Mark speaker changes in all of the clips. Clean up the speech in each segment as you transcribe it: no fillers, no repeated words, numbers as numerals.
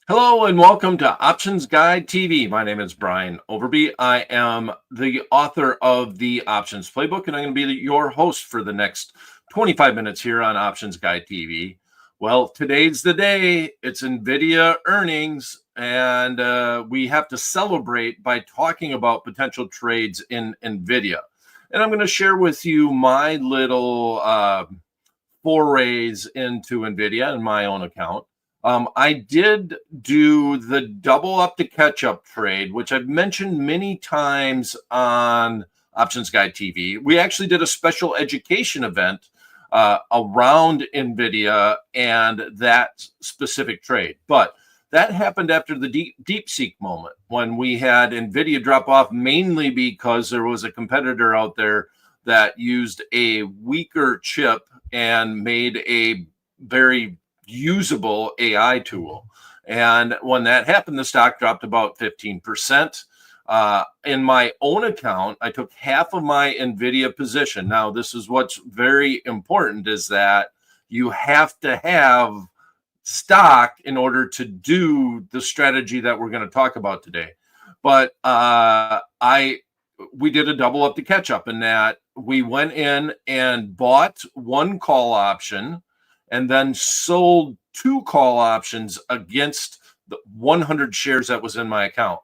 Speaker 1: Hello and welcome to Options Guide TV. My name is Brian Overby. I am the author of the Options Playbook, and I'm going to be your host for the next 25 minutes here on Options Guide TV. Well, today's the day. It's NVIDIA earnings, and we have to celebrate by talking about potential trades in NVIDIA. And I'm going to share with you my little forays into NVIDIA in my own account. I did do the double up to catch up trade, which I've mentioned many times on Options Guide TV. We actually did a special education event around NVIDIA and that specific trade. But that happened after the DeepSeek moment when we had NVIDIA drop off, mainly because there was a competitor out there that used a weaker chip and made a very usable AI tool. And when that happened, the stock dropped about 15%. In my own account, I took half of my NVIDIA position. Now, this is what's very important, is that you have to have stock in order to do the strategy that we're going to talk about today. But we did a double up to catch up in that we went in and bought one call option and then sold two call options against the 100 shares that was in my account.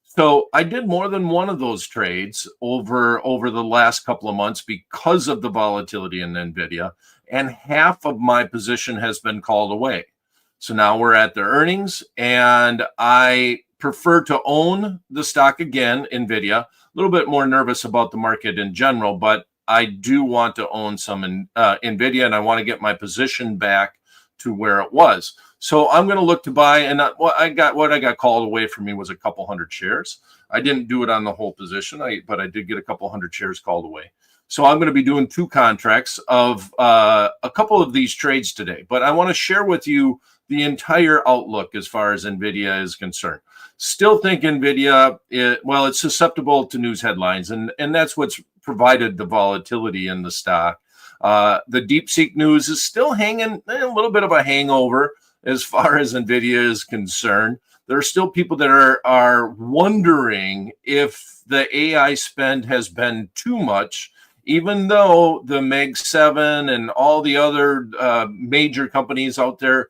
Speaker 1: So I did more than one of those trades over the last couple of months because of the volatility in NVIDIA, and half of my position has been called away. So now we're at the earnings, and I prefer to own the stock again, NVIDIA. A little bit more nervous about the market in general, but I do want to own some in NVIDIA, and I want to get my position back to where it was. So I'm going to look to buy, and what I got called away from me was a couple hundred shares. I didn't do it on the whole position, but I did get a couple hundred shares called away. So I'm going to be doing two contracts of a couple of these trades today. But I want to share with you the entire outlook as far as NVIDIA is concerned. Still think NVIDIA, it's susceptible to news headlines, and that's what's provided the volatility in the stock. The DeepSeek news is still hanging a little bit of a hangover as far as NVIDIA is concerned. There are still people that are wondering if the AI spend has been too much, even though the Meg 7 and all the other major companies out there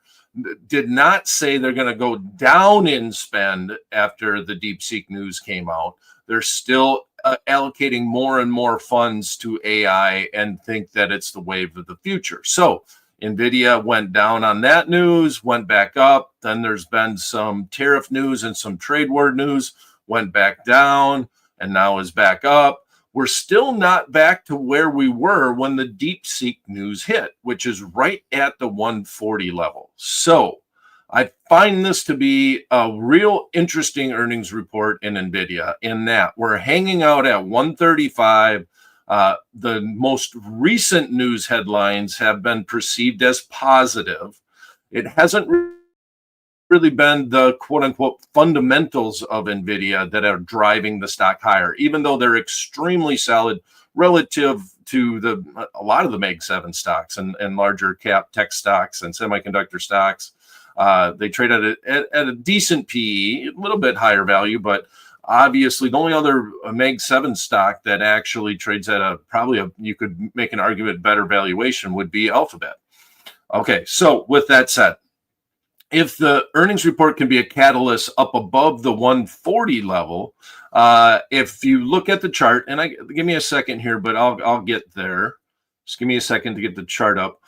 Speaker 1: did not say they're going to go down in spend after the DeepSeek news came out. They're still allocating more and more funds to AI and think that it's the wave of the future. So NVIDIA went down on that news, went back up. Then there's been some tariff news and some trade war news, went back down, and now is back up. We're still not back to where we were when the DeepSeek news hit, which is right at the 140 level. So I find this to be a real interesting earnings report in NVIDIA, in that we're hanging out at 135. The most recent news headlines have been perceived as positive. It hasn't really been the quote unquote fundamentals of NVIDIA that are driving the stock higher, even though they're extremely solid relative to a lot of the Meg 7 stocks and larger cap tech stocks and semiconductor stocks. They trade at a decent PE, a little bit higher value, but obviously the only other Meg 7 stock that actually trades at you could make an argument better valuation would be Alphabet. Okay, so with that said, if the earnings report can be a catalyst up above the 140 level, if you look at the chart, and give me a second here, but I'll get there. Just give me a second to get the chart up.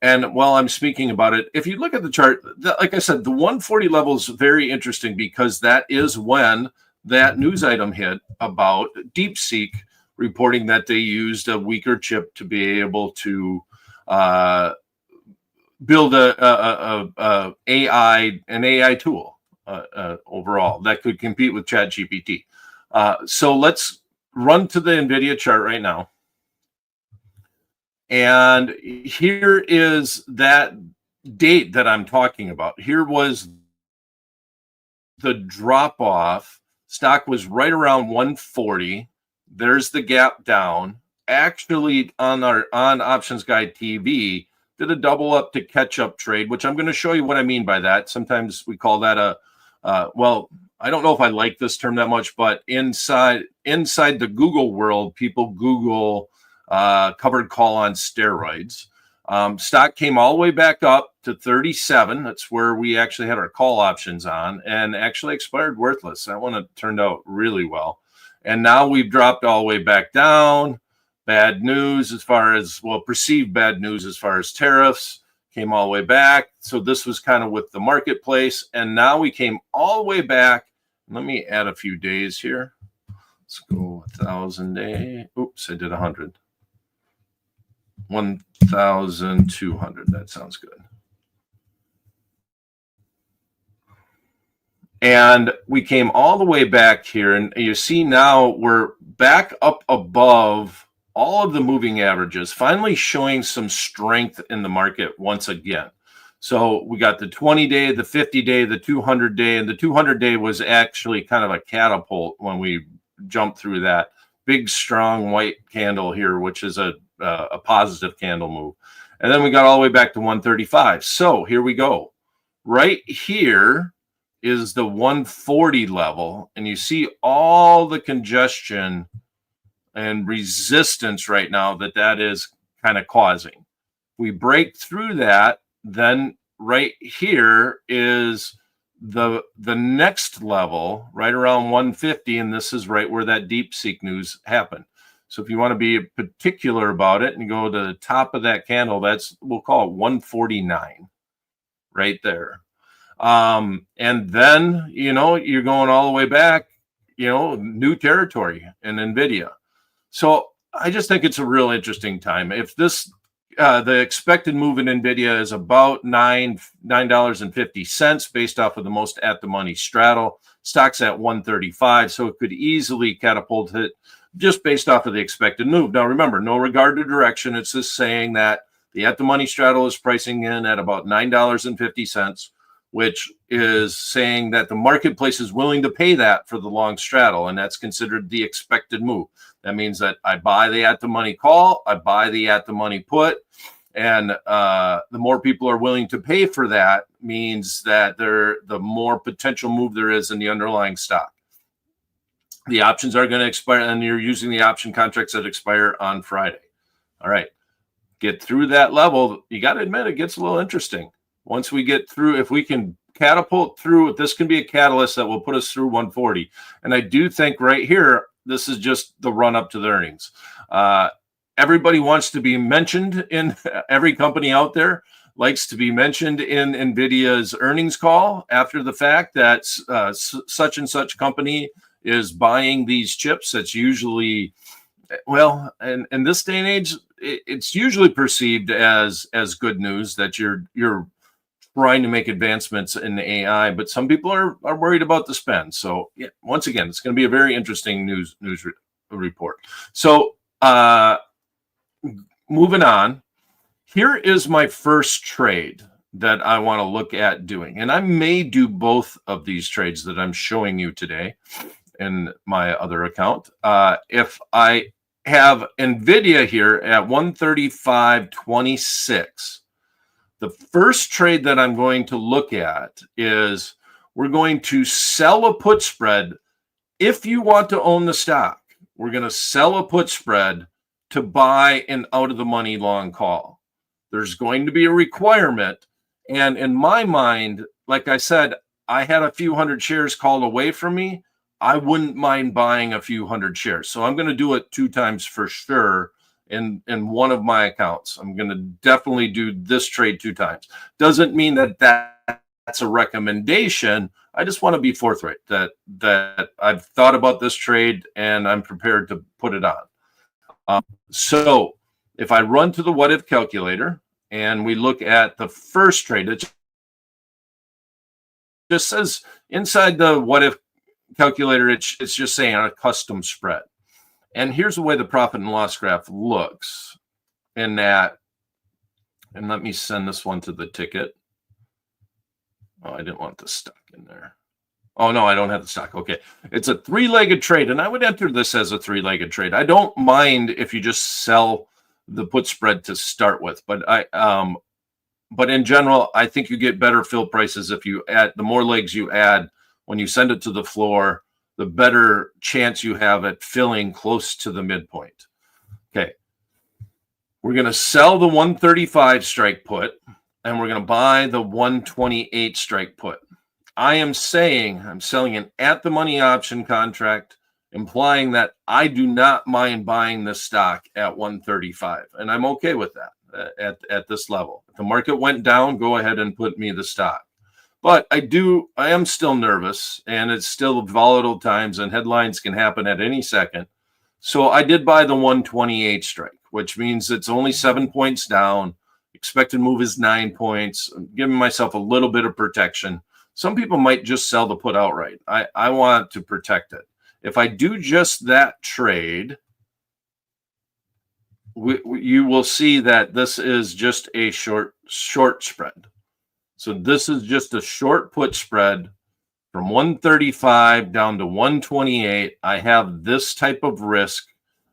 Speaker 1: And while I'm speaking about it, if you look at the chart, like I said, the 140 level is very interesting because that is when that news item hit about DeepSeek reporting that they used a weaker chip to be able to build an AI tool overall that could compete with ChatGPT. So let's run to the NVIDIA chart right now. And here is that date that I'm talking about. Here was the drop off. Stock was right around 140. There's the gap down. Actually, on Options Guide TV, did a double up to catch up trade, which I'm going to show you what I mean by that. Sometimes we call that well, I don't know if I like this term that much, but inside the Google world, people Google covered call on steroids. Stock came all the way back up to 37. That's where we actually had our call options on, and actually expired worthless. That one turned out really well. And now we've dropped all the way back down. Bad news as far as, well, perceived bad news as far as tariffs, came all the way back. So this was kind of with the marketplace. And now we came all the way back. Let me add a few days here. Let's go 1,000 day. Oops, I did 100. 1,200. That sounds good. And we came all the way back here. And you see now we're back up above all of the moving averages, finally showing some strength in the market once again. So we got the 20-day, the 50-day, the 200-day, and the 200-day was actually kind of a catapult when we jumped through that big, strong white candle here, which is a positive candle move. And then we got all the way back to 135. So here we go. Right here is the 140 level, and you see all the congestion and resistance right now that is kind of causing. We break through that, then right here is the next level, right around 150, and this is right where that DeepSeek news happened. So if you want to be particular about it and go to the top of that candle, that's, we'll call it 149 right there. And then, you know, you're going all the way back, you know, new territory in NVIDIA. So I just think it's a real interesting time. If this, the expected move in NVIDIA is about $9.50 based off of the most at the money straddle. Stock's at 135, so it could easily catapult it just based off of the expected move. Now remember, no regard to direction. It's just saying that the at the money straddle is pricing in at about $9.50, which is saying that the marketplace is willing to pay that for the long straddle, and that's considered the expected move. That means that I buy the at the money call, I buy the at the money put, and the more people are willing to pay for that means that the more potential move there is in the underlying stock. The options are going to expire, and you're using the option contracts that expire on Friday. All right, get through that level. You got to admit it gets a little interesting. Once we get through, if we can catapult through, this can be a catalyst that will put us through 140. And I do think right here, this is just the run up to the earnings. Everybody wants to be mentioned in every company out there, likes to be mentioned in NVIDIA's earnings call after the fact that such and such company is buying these chips. That's usually, well, and in this day and age, it's usually perceived as good news that you're trying to make advancements in AI, but some people are worried about the spend. So yeah, once again, it's going to be a very interesting news report. So moving on, here is my first trade that I want to look at doing. And I may do both of these trades that I'm showing you today in my other account. If I have NVIDIA here at 135.26, the first trade that I'm going to look at is we're going to sell a put spread. If you want to own the stock, we're going to sell a put spread to buy an out of the money long call. There's going to be a requirement. And in my mind, like I said, I had a few hundred shares called away from me. I wouldn't mind buying a few hundred shares. So I'm going to do it 2 times for sure in one of my accounts. I'm going to definitely do this trade 2 times. Doesn't mean that that's a recommendation. I just want to be forthright that I've thought about this trade and I'm prepared to put it on. So if I run to the what if calculator and we look at the first trade, it just says inside the what if calculator, it's just saying a custom spread. And here's the way the profit and loss graph looks in that. And let me send this one to the ticket. Oh, I didn't want the stock in there. Oh, no, I don't have the stock. Okay. It's a 3-legged trade, and I would enter this as a 3-legged trade. I don't mind if you just sell the put spread to start with, but but in general, I think you get better fill prices if you add, the more legs you add when you send it to the floor, the better chance you have at filling close to the midpoint. Okay. We're going to sell the 135 strike put, and we're going to buy the 128 strike put. I am saying I'm selling an at the money option contract, implying that I do not mind buying the stock at 135, and I'm okay with that at this level. If the market went down, go ahead and put me the stock. But I am still nervous, and it's still volatile times, and headlines can happen at any second. So I did buy the 128 strike, which means it's only 7 points down. Expected move is 9 points. I'm giving myself a little bit of protection. Some people might just sell the put outright. I want to protect it. If I do just that trade, you will see that this is just a short spread. So this is just a short put spread from 135 down to 128. I have this type of risk.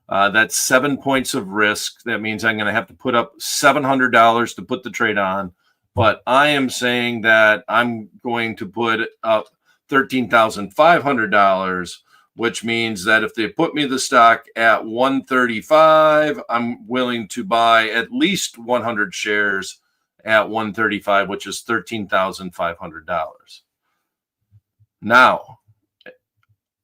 Speaker 1: That's 7 points of risk. That means I'm going to have to put up $700 to put the trade on. But I am saying that I'm going to put up $13,500, which means that if they put me the stock at 135, I'm willing to buy at least 100 shares at 135, which is $13,500. Now,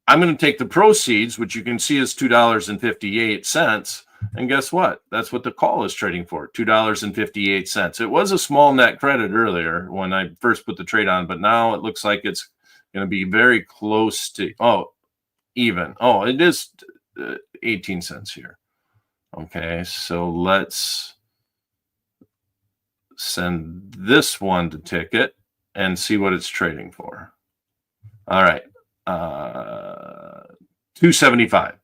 Speaker 1: I'm going to take the proceeds, which you can see is $2.58. And guess what? That's what the call is trading for, $2.58. It was a small net credit earlier when I first put the trade on, but now it looks like it's going to be very close to, even. Oh, it is 18 cents here. Okay, so let's send this one to ticket and see what it's trading for. All right, 275.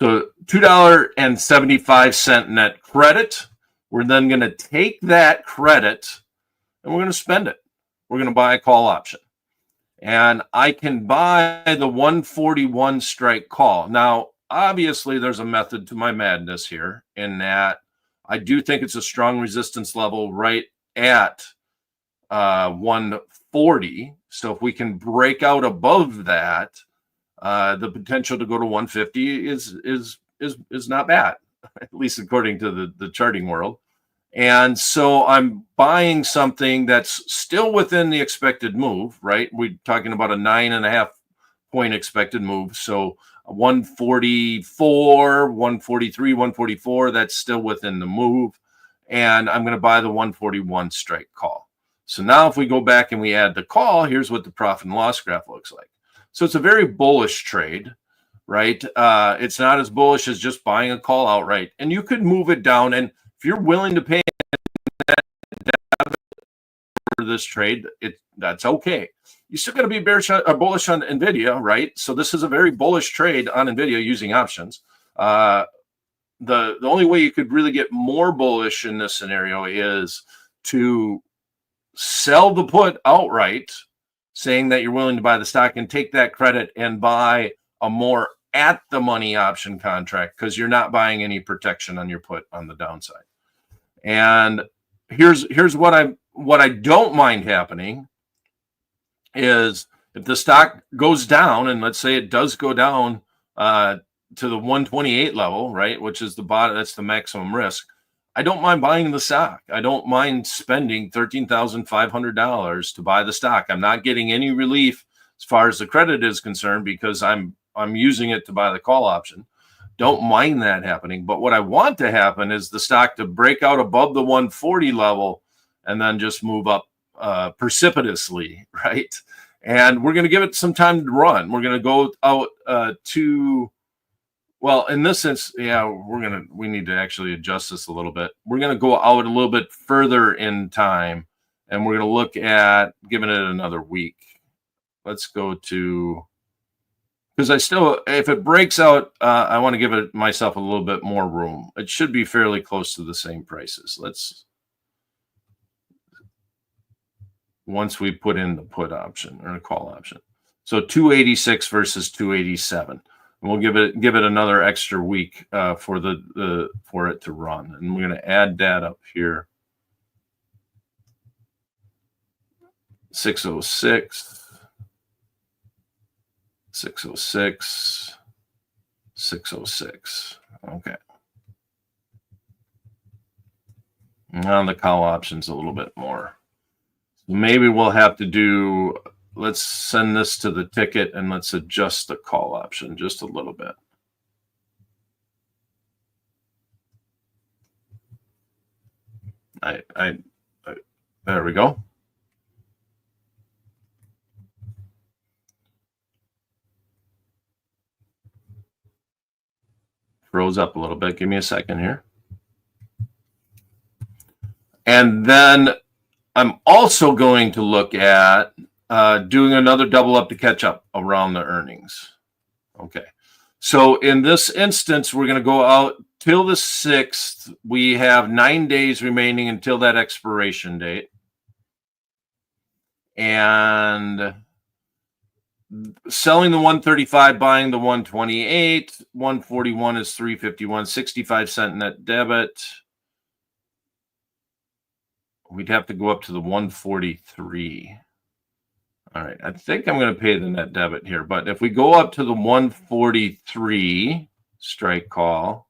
Speaker 1: So $2.75 net credit. We're then going to take that credit and we're going to spend it. We're going to buy a call option. And I can buy the 141 strike call. Now, obviously, there's a method to my madness here in that I do think it's a strong resistance level right at 140. So if we can break out above that, the potential to go to 150 is not bad, at least according to the charting world. And so I'm buying something that's still within the expected move, right? We're talking about a 9.5 point expected move. So 144, 143, 144, that's still within the move. And I'm going to buy the 141 strike call. So now if we go back and we add the call, here's what the profit and loss graph looks like. So it's a very bullish trade, right? It's not as bullish as just buying a call outright. And you could move it down. And if you're willing to pay for this trade, that's okay. You still got to be bearish or bullish on NVIDIA, right? So this is a very bullish trade on NVIDIA using options. The only way you could really get more bullish in this scenario is to sell the put outright, saying that you're willing to buy the stock and take that credit and buy a more at the money option contract because you're not buying any protection on your put on the downside. And here's what I don't mind happening is if the stock goes down, and let's say it does go down to the 128 level, right, which is the bottom, that's the maximum risk. I don't mind buying the stock. I don't mind spending $13,500 to buy the stock. I'm not getting any relief as far as the credit is concerned because I'm using it to buy the call option. Don't mind that happening. But what I want to happen is the stock to break out above the 140 level and then just move up precipitously, right? And we're going to give it some time to run. We're going to go out to, well, in this sense, yeah, we need to actually adjust this a little bit. We're going to go out a little bit further in time, and we're going to look at giving it another week. Let's go to, because if it breaks out, I want to give it myself a little bit more room. It should be fairly close to the same prices. Once we put in the put option or a call option. So 286 versus 287. And we'll give it another extra week for it to run. And we're going to add that up here. 606, 606, 606. Okay. Now the call option's a little bit more. Maybe we'll have to do, let's send this to the ticket and let's adjust the call option just a little bit. There we go. Froze up a little bit. Give me a second here. And then I'm also going to look at doing another double up to catch up around the earnings. Okay. So in this instance, we're going to go out till the 6th. We have 9 days remaining until that expiration date. And selling the 135, buying the 128, 141 is 351, 65-cent net debit. We'd have to go up to the 143. All right, I think I'm going to pay the net debit here, but if we go up to the 143 strike call,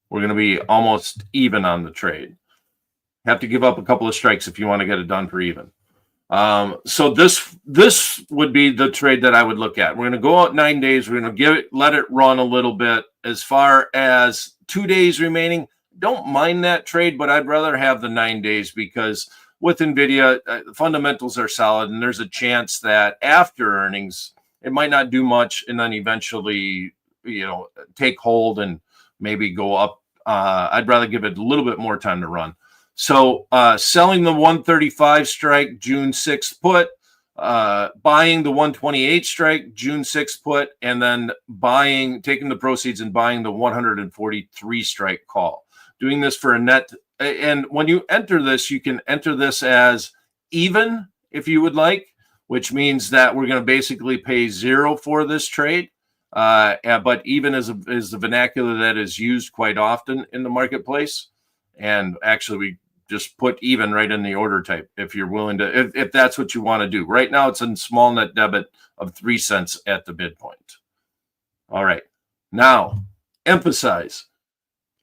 Speaker 1: we're going to be almost even on the trade. Have to give up a couple of strikes if you want to get it done for even. So this would be the trade that I would look at. We're going to go out 9 days. We're going to let it run a little bit. As far as 2 days remaining, don't mind that trade, but I'd rather have the 9 days because with NVIDIA, the fundamentals are solid, and there's a chance that after earnings, it might not do much, and then eventually, take hold and maybe go up. I'd rather give it a little bit more time to run. So selling the 135 strike, June 6th put, buying the 128 strike, June 6th put, and then taking the proceeds and buying the 143 strike call. Doing this for a net. And when you enter this, you can enter this as even if you would like, which means that we're going to basically pay 0 for this trade. But even is the vernacular that is used quite often in the marketplace. And actually, we just put even right in the order type if you're willing to, if that's what you want to do. Right now, it's in small net debit of 3 cents at the midpoint. All right. Now, emphasize,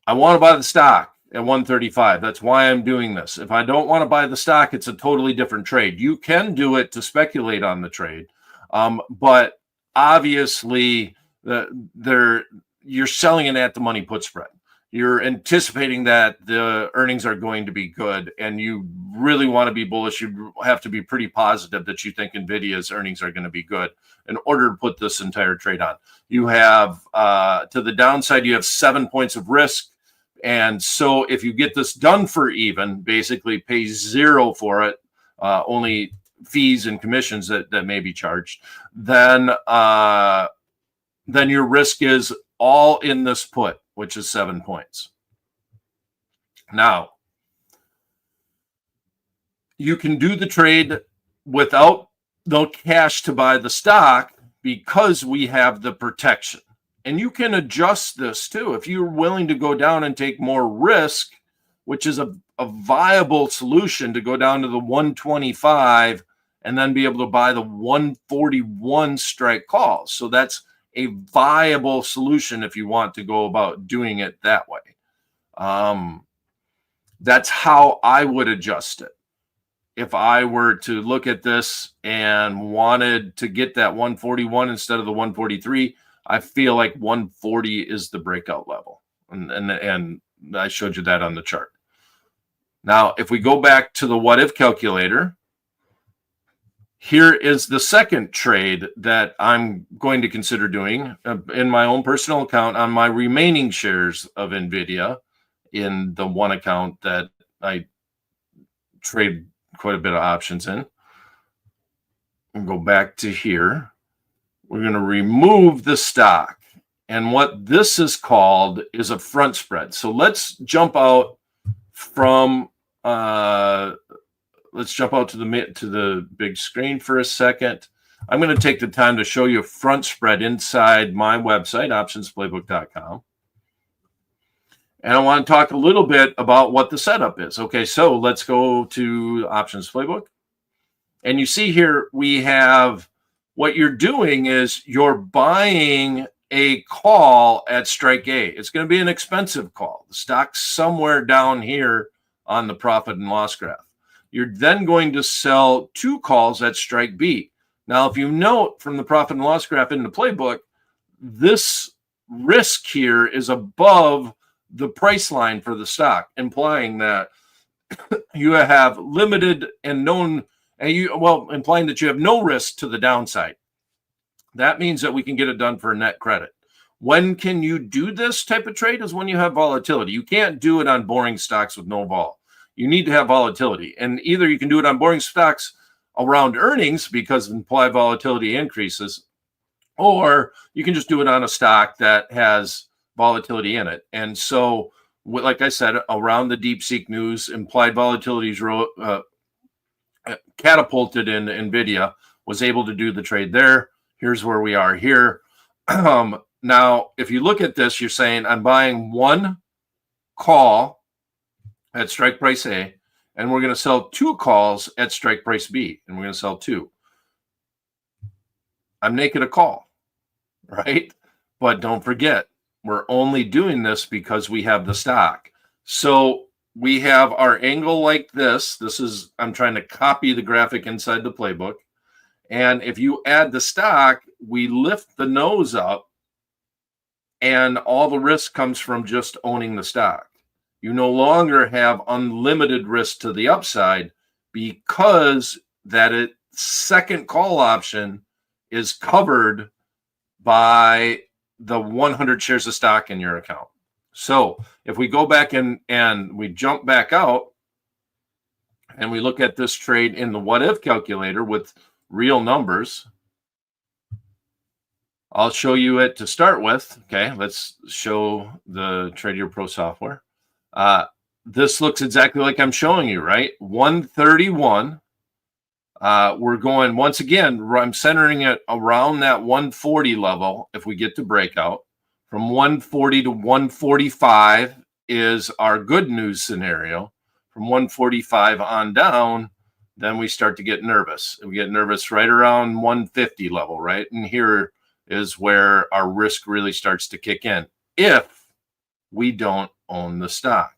Speaker 1: I want to buy the stock at 135. That's why I'm doing this. If I don't want to buy the stock, it's a totally different trade. You can do it to speculate on the trade, but obviously you're selling an at the money put spread. You're anticipating that the earnings are going to be good, and you really want to be bullish. You have to be pretty positive that you think NVIDIA's earnings are going to be good in order to put this entire trade on. You have, to the downside, you have 7 points of risk. And so if you get this done for even, basically pay 0 for it, only fees and commissions that may be charged, then your risk is all in this put, which is 7 points. Now, you can do the trade without no cash to buy the stock because we have the protection. And you can adjust this too. If you're willing to go down and take more risk, which is a viable solution to go down to the 125 and then be able to buy the 141 strike calls. So that's a viable solution if you want to go about doing it that way. That's how I would adjust it. If I were to look at this and wanted to get that 141 instead of the 143, I feel like 140 is the breakout level. And I showed you that on the chart. Now, if we go back to the what if calculator, here is the second trade that I'm going to consider doing in my own personal account on my remaining shares of NVIDIA in the one account that I trade quite a bit of options in. We'll go back to here. We're going to remove the stock. And what this is called is a front spread. So let's jump out from let's jump out to the big screen for a second. I'm going to take the time to show you a front spread inside my website, optionsplaybook.com. And I want to talk a little bit about what the setup is. Okay, so let's go to Options Playbook. And you see here, we have what you're doing is you're buying a call at strike A. It's going to be an expensive call. The stock's somewhere down here on the profit and loss graph. You're then going to sell 2 calls at strike B. Now, if you note from the profit and loss graph in the playbook, this risk here is above the price line for the stock, implying that you have limited and known, implying that you have no risk to the downside. That means that we can get it done for a net credit. When can you do this type of trade is when you have volatility. You can't do it on boring stocks with no vol. You need to have volatility. And either you can do it on boring stocks around earnings because implied volatility increases, or you can just do it on a stock that has volatility in it. And so, like I said, around the DeepSeek news, implied volatility is catapulted in NVIDIA, was able to do the trade there. Here's where we are here. Now, if you look at this, you're saying I'm buying 1 call at strike price A, and we're going to sell 2 calls at strike price B, and we're going to sell 2. I'm making a call, right? But don't forget, we're only doing this because we have the stock. So we have our angle like this. This is, I'm trying to copy the graphic inside the playbook. And if you add the stock, we lift the nose up, and all the risk comes from just owning the stock. You no longer have unlimited risk to the upside because that second call option is covered by the 100 shares of stock in your account. So if we go back and we jump back out and we look at this trade in the what if calculator with real numbers, I'll show you it to start with. Okay, let's show the Tradier Pro software. This looks exactly like I'm showing you, right? 131. We're going, once again, I'm centering it around that 140 level if we get to breakout. From 140 to 145 is our good news scenario. From 145 on down, then we start to get nervous. We get nervous right around 150 level, right? And here is where our risk really starts to kick in if we don't own the stock.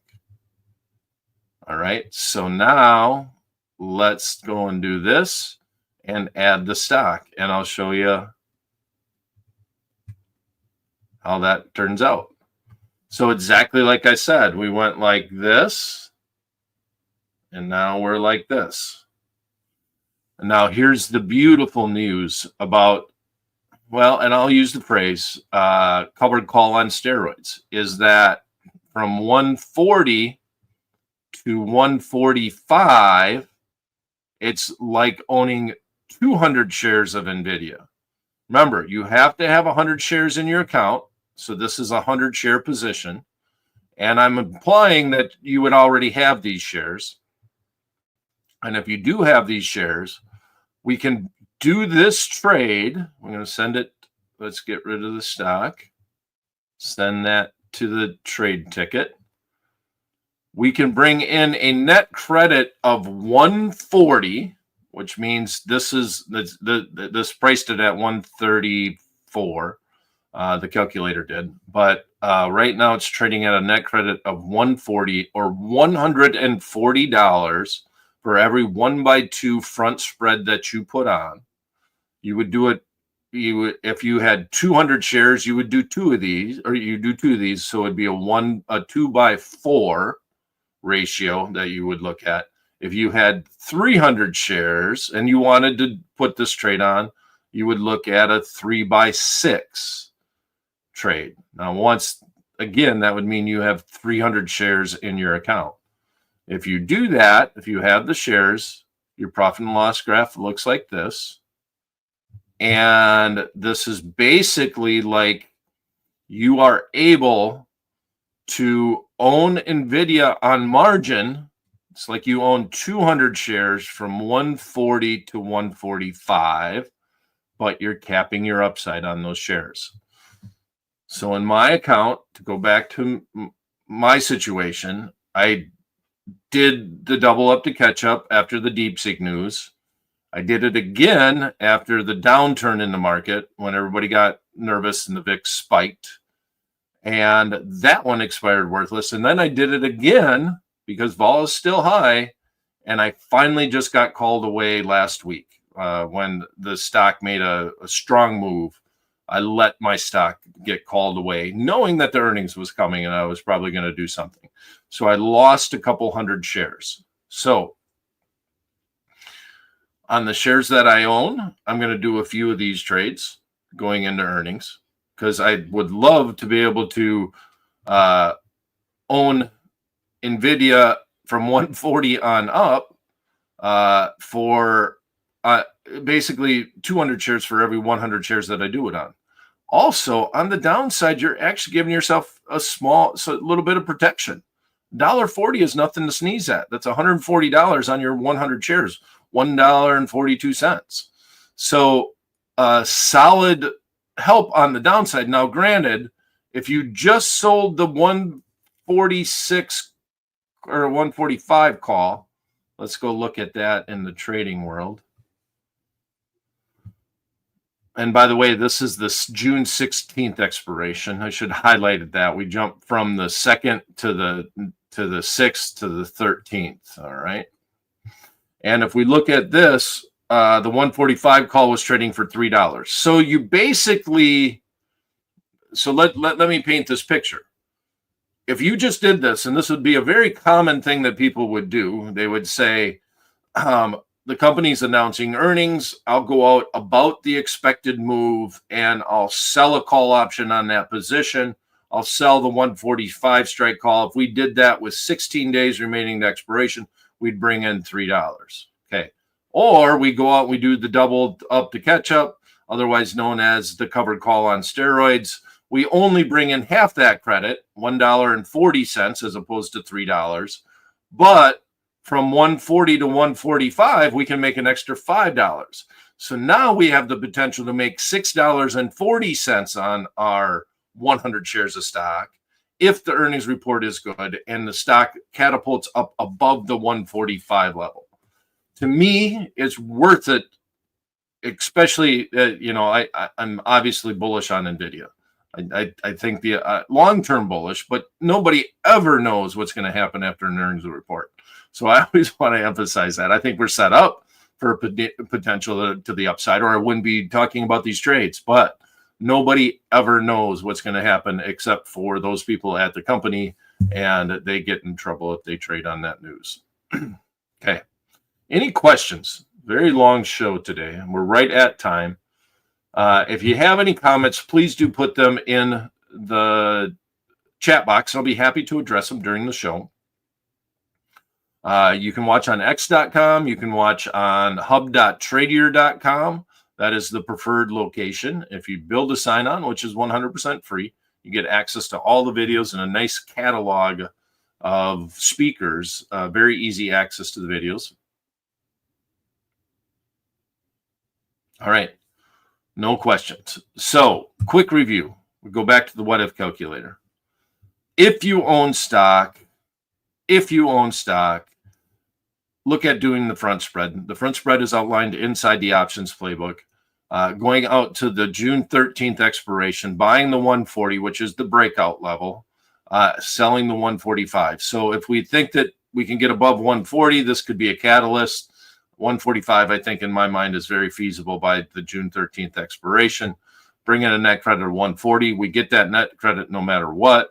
Speaker 1: All right, so now let's go and do this and add the stock, and I'll show you how that turns out. So exactly like I said, we went like this, and now we're like this. And now here's the beautiful news about, well, and I'll use the phrase covered call on steroids, is that from 140 to 145, it's like owning 200 shares of NVIDIA. Remember, you have to have 100 shares in your account. So this is a 100 share position. And I'm implying that you would already have these shares. And if you do have these shares, we can do this trade. I'm going to send it. Let's get rid of the stock. Send that to the trade ticket. We can bring in a net credit of 140, which means this is this priced it at 134. The calculator did, but right now it's trading at a net credit of 140 or $140 for every 1x2 front spread that you put on. You would do it. If you had 200 shares, you would do 2 of these, or you do 2 of these. So it'd be a 2x4 ratio that you would look at. If you had 300 shares and you wanted to put this trade on, you would look at a 3x6 trade. Now, once again, that would mean you have 300 shares in your account. If you do that, if you have the shares, your profit and loss graph looks like this. And this is basically like you are able to own NVIDIA on margin. It's like you own 200 shares from 140 to 145, but you're capping your upside on those shares. So in my account, to go back to my situation, I did the double up to catch up after the DeepSeek news. I did it again after the downturn in the market when everybody got nervous and the VIX spiked. And that one expired worthless. And then I did it again because vol is still high. And I finally just got called away last week when the stock made a strong move. I let my stock get called away, knowing that the earnings was coming and I was probably going to do something. So I lost a couple hundred shares. So on the shares that I own, I'm going to do a few of these trades going into earnings because I would love to be able to own NVIDIA from 140 on up for basically 200 shares for every 100 shares that I do it on. Also, on the downside, you're actually giving yourself a little bit of protection. $1.40 is nothing to sneeze at. That's $140 on your 100 shares, $1.42. So solid help on the downside. Now, granted, if you just sold the 146 or 145 call, let's go look at that in the trading world. And by the way, this is this June 16th expiration. I should highlight that. We jumped from the 2nd to the 6th to the 13th. All right. And if we look at this, the 145 call was trading for $3. So you basically, let me paint this picture. If you just did this, and this would be a very common thing that people would do, they would say, the company's announcing earnings. I'll go out about the expected move and I'll sell a call option on that position. I'll sell the 145 strike call. If we did that with 16 days remaining to expiration, we'd bring in $3. Okay. Or we go out and we do the double up to catch up, otherwise known as the covered call on steroids. We only bring in half that credit, $1.40 as opposed to $3. But from 140 to 145, we can make an extra $5. So now we have the potential to make $6.40 on our 100 shares of stock if the earnings report is good and the stock catapults up above the 145 level. To me, it's worth it, especially, I'm obviously bullish on NVIDIA. I think the long-term bullish, but nobody ever knows what's going to happen after an earnings report. So I always want to emphasize that. I think we're set up for potential to the upside, or I wouldn't be talking about these trades. But nobody ever knows what's going to happen except for those people at the company, and they get in trouble if they trade on that news. Okay. Any questions? Very long show today, and we're right at time. If you have any comments, please do put them in the chat box. I'll be happy to address them during the show. You can watch on x.com. You can watch on hub.tradier.com. That is the preferred location. If you build a sign-on, which is 100% free, you get access to all the videos and a nice catalog of speakers. Very easy access to the videos. All right. No questions. So, quick review. We go back to the what-if calculator. If you own stock, look at doing the front spread. The front spread is outlined inside the options playbook. Going out to the June 13th expiration, buying the 140, which is the breakout level, selling the 145. So if we think that we can get above 140, this could be a catalyst. 145, I think, in my mind, is very feasible by the June 13th expiration. Bring in a net credit of 140. We get that net credit no matter what.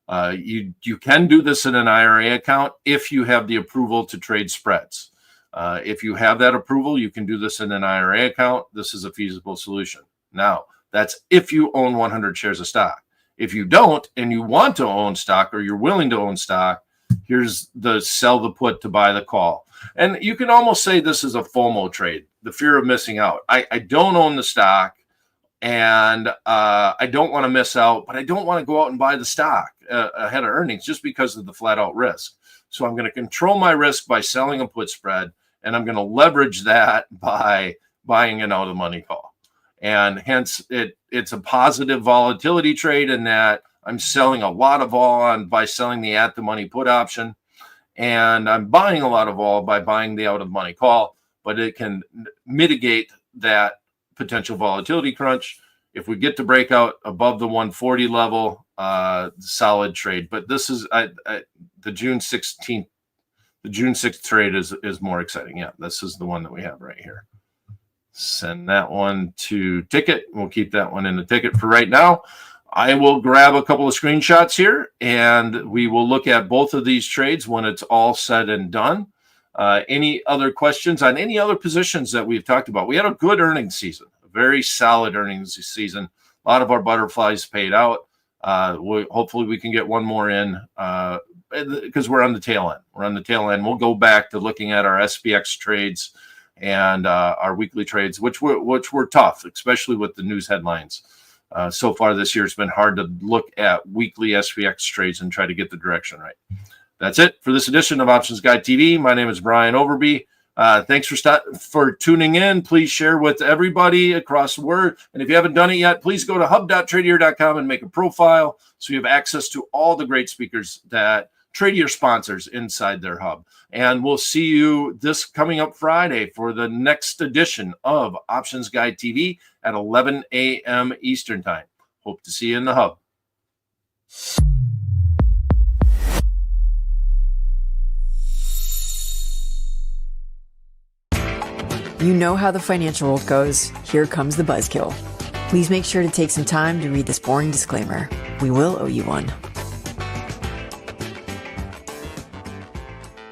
Speaker 1: You can do this in an IRA account if you have the approval to trade spreads. If you have that approval, you can do this in an IRA account. This is a feasible solution. Now, that's if you own 100 shares of stock. If you don't and you want to own stock or you're willing to own stock, here's the sell the put to buy the call. And you can almost say this is a FOMO trade, the fear of missing out. I don't own the stock and I don't want to miss out, but I don't want to go out and buy the stock ahead of earnings just because of the flat out risk. So I'm going to control my risk by selling a put spread, and I'm going to leverage that by buying an out of money call. And hence it's a positive volatility trade in that I'm selling a lot of vol by selling the at the money put option. And I'm buying a lot of vol by buying the out of money call. but it can mitigate that potential volatility crunch. If we get to breakout above the 140 level, solid trade. But this is the June 16th. The June 6th trade is more exciting. Yeah, this is the one that we have right here. Send that one to ticket. We'll keep that one in the ticket for right now. I will grab a couple of screenshots here, and we will look at both of these trades when it's all said and done. Any other questions on any other positions that we've talked about? We had a good earnings season, a very solid earnings season. A lot of our butterflies paid out. Hopefully we can get one more in because we're on the tail end. We're on the tail end. We'll go back to looking at our SPX trades and our weekly trades, which were tough, especially with the news headlines. So far this year, it's been hard to look at weekly SPX trades and try to get the direction right. That's it for this edition of Options Guide TV. My name is Brian Overby. Thanks for tuning in. Please share with everybody across the word. And if you haven't done it yet, please go to hub.tradier.com and make a profile so you have access to all the great speakers that Tradier sponsors inside their hub. And we'll see you this coming up Friday for the next edition of Options Guide TV at 11 a.m. Eastern Time. Hope to see you in the hub.
Speaker 2: You know how the financial world goes. Here comes the buzzkill. Please make sure to take some time to read this boring disclaimer. We will owe you one.